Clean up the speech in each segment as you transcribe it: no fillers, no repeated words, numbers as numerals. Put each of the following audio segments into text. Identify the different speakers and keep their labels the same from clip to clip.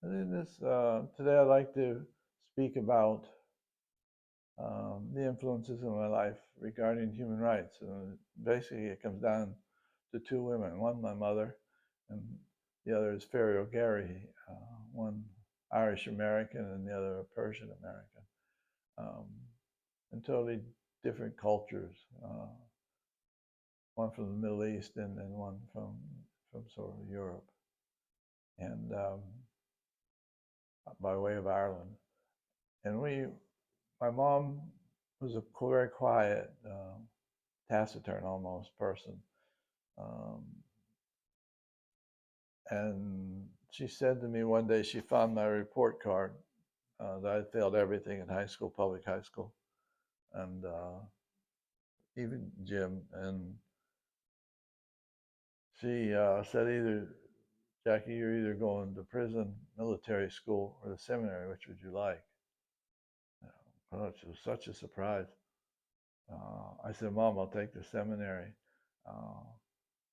Speaker 1: Today I'd like to speak about the influences in my life regarding human rights. And basically, it comes down to two women. One, my mother, and the other is Ferry O'Gary, one Irish American and the other a Persian American, um, and totally different cultures. One from the Middle East and one from sort of Europe, and by way of Ireland. And my mom was a very quiet, taciturn almost person. Um, and she said to me one day she found my report card that I failed everything in high school, public high school, and even gym. And she said, either, Jackie, you're either going to prison, military school, or the seminary. Which would you like? Oh, it was such a surprise. I said, Mom, I'll take the seminary. Uh,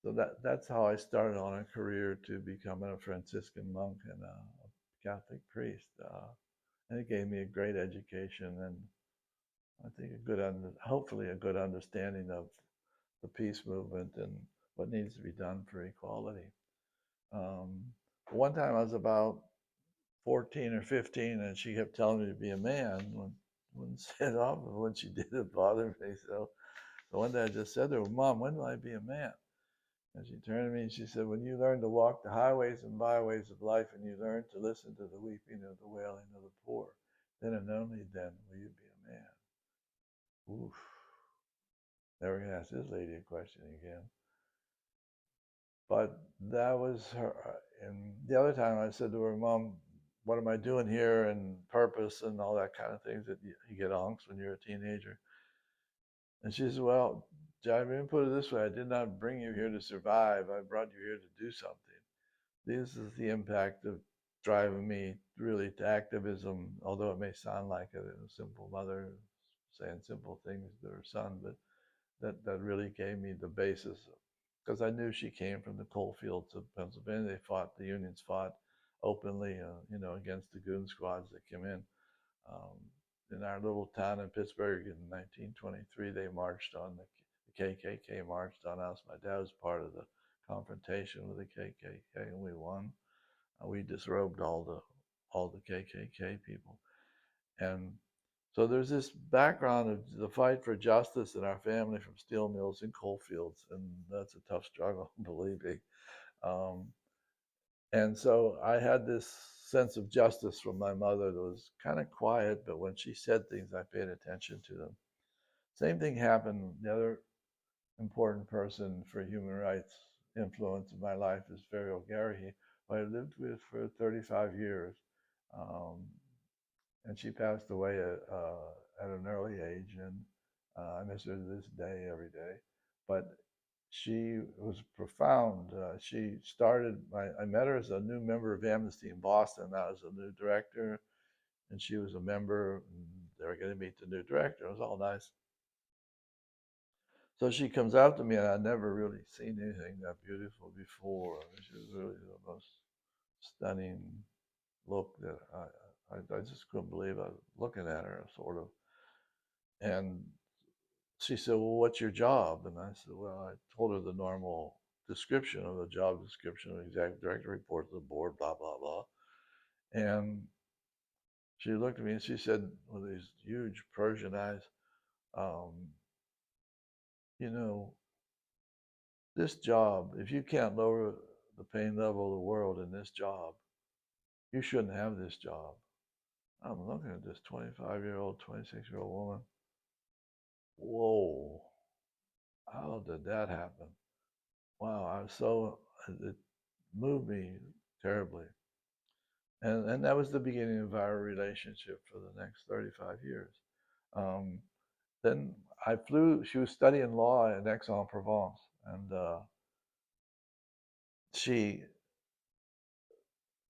Speaker 1: So that's how I started on a career to becoming a Franciscan monk and a Catholic priest. And it gave me a great education and I think hopefully a good understanding of the peace movement and what needs to be done for equality. Um, One time I was about 14 or 15 and she kept telling me to be a man. Wouldn't say it off, but when she did, it bothered me. So one day I just said to her, Mom, when will I be a man? And she turned to me and she said, when you learn to walk the highways and byways of life and you learn to listen to the weeping of the wailing of the poor, then and only then will you be a man. Oof. Never gonna ask this lady a question again. But that was her. And the other time I said to her, Mom, what am I doing here and purpose and all that kind of things that you get angst when you're a teenager. And she said, well, John, let me put it this way. I did not bring you here to survive. I brought you here to do something. This is the impact of driving me really to activism, although it may sound like a simple mother saying simple things to her son, but that really gave me the basis because I knew she came from the coal fields of Pennsylvania. The unions fought openly, against the goon squads that came in. Um, in our little town in Pittsburgh in 1923, they marched on the KKK marched on us. My dad was part of the confrontation with the KKK, and we won. We disrobed all the KKK people, and so there's this background of the fight for justice in our family from steel mills and coal fields, and that's a tough struggle, believe me. Um, and so I had this sense of justice from my mother that was kind of quiet, but when she said things, I paid attention to them. Same thing happened. The other important person for human rights influence in my life is Ferry O'Gary, who I lived with for 35 years. Um, and she passed away at an early age, and I miss her to this day, every day. But she was profound. I met her as a new member of Amnesty in Boston. I was a new director, and she was a member. And they were going to meet the new director. It was all nice. So she comes up to me, and I'd never really seen anything that beautiful before. She was really the most stunning look that I just couldn't believe I was looking at her, sort of. And she said, well, what's your job? And I said, well, I told her the normal description of the job description of executive director, report to the board, blah, blah, blah. And she looked at me and she said, with these huge Persian eyes, um, you know, this job, if you can't lower the pain level of the world in this job, you shouldn't have this job. I'm looking at this 25-year-old, 26-year-old woman. Whoa, how did that happen? Wow, it moved me terribly. And that was the beginning of our relationship for the next 35 years. Um, then she was studying law in Aix-en-Provence, and she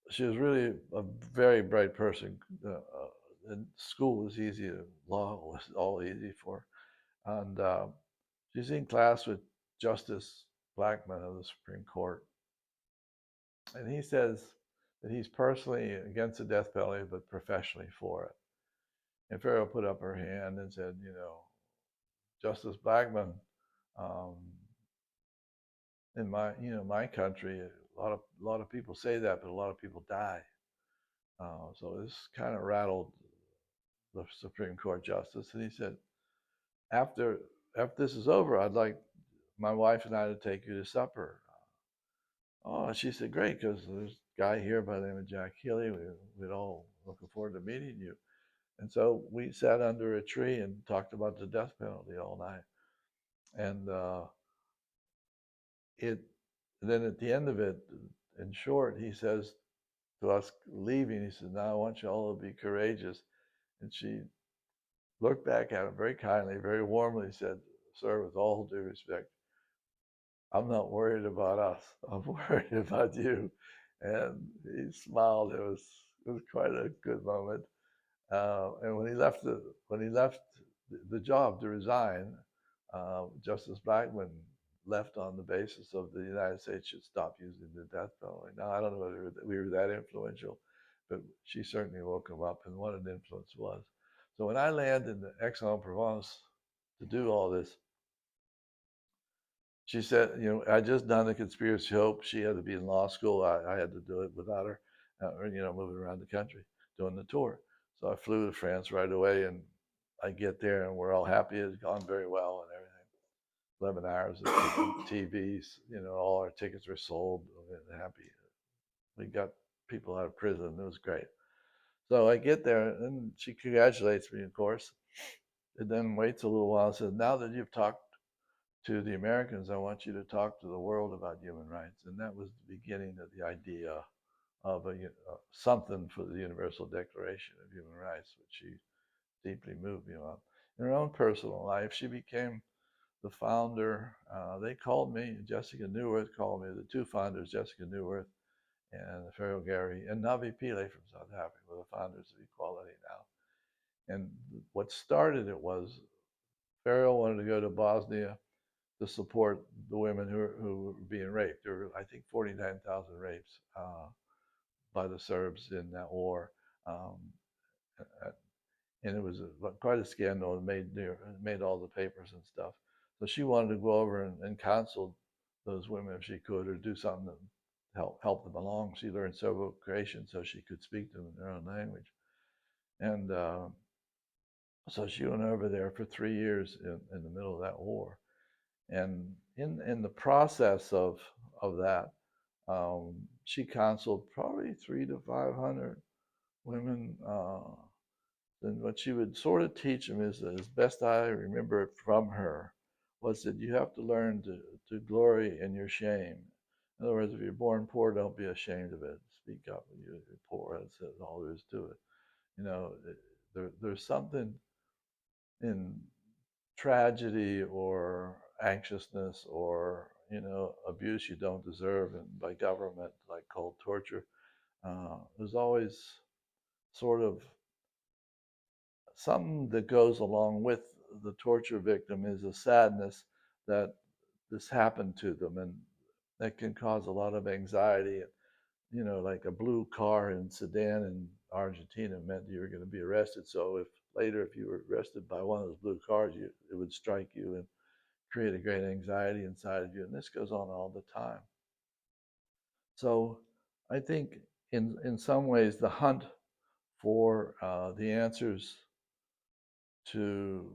Speaker 1: she was really a very bright person. And school was easy, law was all easy for her. And she's in class with Justice Blackmun of the Supreme Court. And he says, that he's personally against the death penalty, but professionally for it. And Farrell put up her hand and said, Justice Blackmun, um, in my country, a lot of people say that, but a lot of people die. So this kind of rattled the Supreme Court justice, and he said, after after this is over, I'd like my wife and I to take you to supper. Oh, she said, great, because there's a guy here by the name of Jack Healey. We'd all looking forward to meeting you. And so we sat under a tree and talked about the death penalty all night. And it then at the end of it, in short, he says to us leaving, he says, now I want you all to be courageous. And she looked back at him very kindly, very warmly, said, sir, with all due respect, I'm not worried about us. I'm worried about you. And he smiled. It was quite a good moment. And when he left the job to resign, Justice Blackmun left on the basis of the United States should stop using the death penalty. Now I don't know whether we were that influential, but she certainly woke him up, and what an influence was. So when I landed in Aix-en-Provence to do all this, she said, I just done the Conspiracy Hope. She had to be in law school. I had to do it without her, moving around the country, doing the tour. So I flew to France right away, and I get there, and we're all happy. It's gone very well and everything. 11 hours of TVs, all our tickets were sold. We're happy. We got people out of prison. It was great. So I get there, and she congratulates me, of course, and then waits a little while and says, now that you've talked to the Americans, I want you to talk to the world about human rights. And that was the beginning of the idea of something for the Universal Declaration of Human Rights, which she deeply moved me on. In her own personal life, she became the founder. They called me, Jessica Neuwirth called me, the two founders, Jessica Neuwirth and Farrell Gary, and Navi Pillay from South Africa, were the founders of Equality Now. And what started it was Farrell wanted to go to Bosnia to support the women who were being raped. There were, I think, 49,000 rapes by the Serbs in that war. Um, and it was quite a scandal. It made all the papers and stuff. So she wanted to go over and counsel those women if she could, or do something to help them along. She learned Serbo-Croatian so she could speak to them in their own language. And so she went over there for 3 years in the middle of that war. And in the process of that, she counseled probably 300 to 500 women. And what she would sort of teach them is, as best I remember it from her, was that you have to learn to glory in your shame. In other words, if you're born poor, don't be ashamed of it. Speak up when you're poor. That's all there is to it. There's something in tragedy or anxiousness or abuse you don't deserve, and by government, like cold torture. There's always sort of something that goes along with the torture victim, is a sadness that this happened to them, and that can cause a lot of anxiety. Like a blue car in Sudan in Argentina meant you were going to be arrested. So if you were arrested by one of those blue cars, it would strike you and create a great anxiety inside of you. And this goes on all the time. So I think in some ways the hunt for the answers to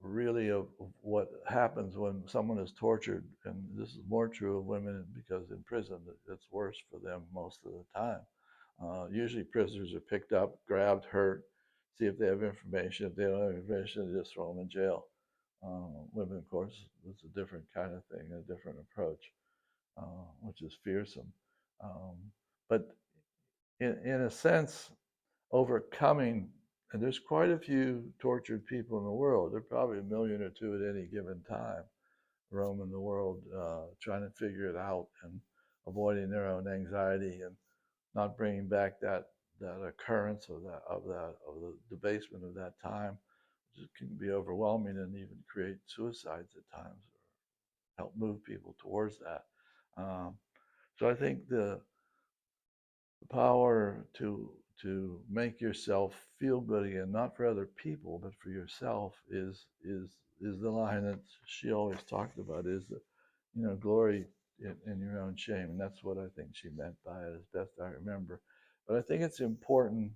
Speaker 1: really of what happens when someone is tortured, and this is more true of women because in prison it's worse for them most of the time. Usually prisoners are picked up, grabbed, hurt, see if they have information. If they don't have information, they just throw them in jail. Women, of course, it's a different kind of thing, a different approach, which is fearsome. Um, but in a sense, overcoming, and there's quite a few tortured people in the world. There are probably 1 million or 2 at any given time roaming the world, trying to figure it out and avoiding their own anxiety and not bringing back that occurrence of the debasement of that time, which can be overwhelming and even create suicides at times, or help move people towards that. So I think the the power to make yourself feel good again, not for other people, but for yourself, is the line that she always talked about. Is the, glory in your own shame, and that's what I think she meant by it, as best I remember. But I think it's important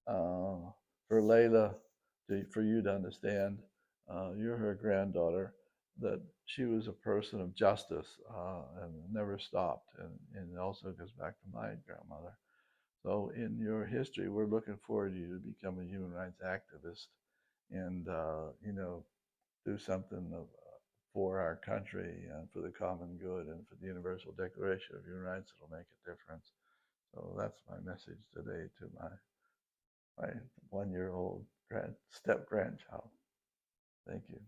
Speaker 1: uh, for Layla, for you to understand, you're her granddaughter, that she was a person of justice and never stopped. And it also goes back to my grandmother. So in your history, we're looking forward to you to become a human rights activist and, do something for our country and for the common good and for the Universal Declaration of Human Rights that'll make a difference. So that's my message today to my 1-year-old step grandchild. Thank you.